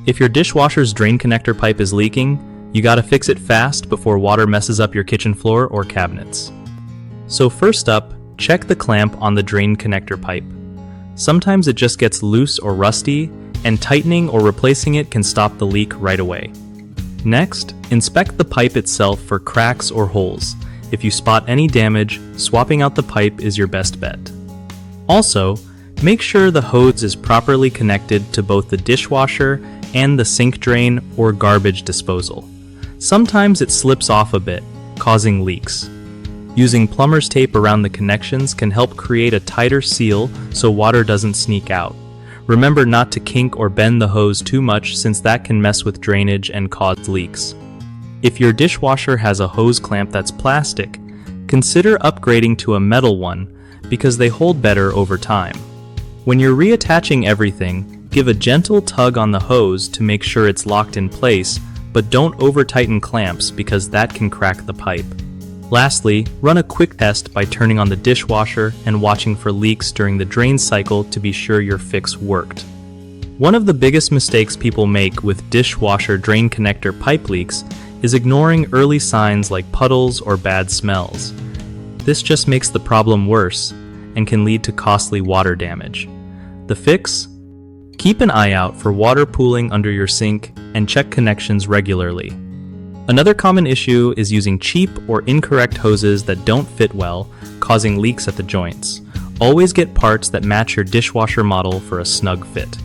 If your dishwasher's drain connector pipe is leaking, you gotta fix it fast before water messes up your kitchen floor or cabinets. So first up, check the clamp on the drain connector pipe. Sometimes it just gets loose or rusty, and tightening or replacing it can stop the leak right away. Next, inspect the pipe itself for cracks or holes. If you spot any damage, swapping out the pipe is your best bet. Also, make sure the hose is properly connected to both the dishwasher and the sink drain or garbage disposal. Sometimes it slips off a bit, causing leaks. Using plumber's tape around the connections can help create a tighter seal so water doesn't sneak out. Remember not to kink or bend the hose too much, since that can mess with drainage and cause leaks. If your dishwasher has a hose clamp that's plastic, consider upgrading to a metal one because they hold better over time. When you're reattaching everything, give a gentle tug on the hose to make sure it's locked in place, but don't over-tighten clamps because that can crack the pipe. Lastly, run a quick test by turning on the dishwasher and watching for leaks during the drain cycle to be sure your fix worked. One of the biggest mistakes people make with dishwasher drain connector pipe leaks is ignoring early signs like puddles or bad smells. This just makes the problem worse and can lead to costly water damage. The fix? Keep an eye out for water pooling under your sink and check connections regularly. Another common issue is using cheap or incorrect hoses that don't fit well, causing leaks at the joints. Always get parts that match your dishwasher model for a snug fit.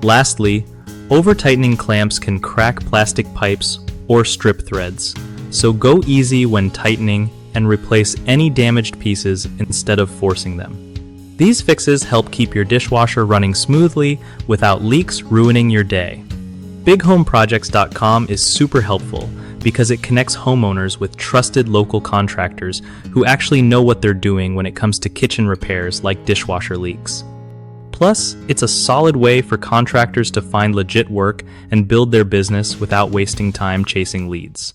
Lastly, over-tightening clamps can crack plastic pipes or strip threads, so go easy when tightening and replace any damaged pieces instead of forcing them. These fixes help keep your dishwasher running smoothly without leaks ruining your day. BigHomeProjects.com is super helpful because it connects homeowners with trusted local contractors who actually know what they're doing when it comes to kitchen repairs like dishwasher leaks. Plus, it's a solid way for contractors to find legit work and build their business without wasting time chasing leads.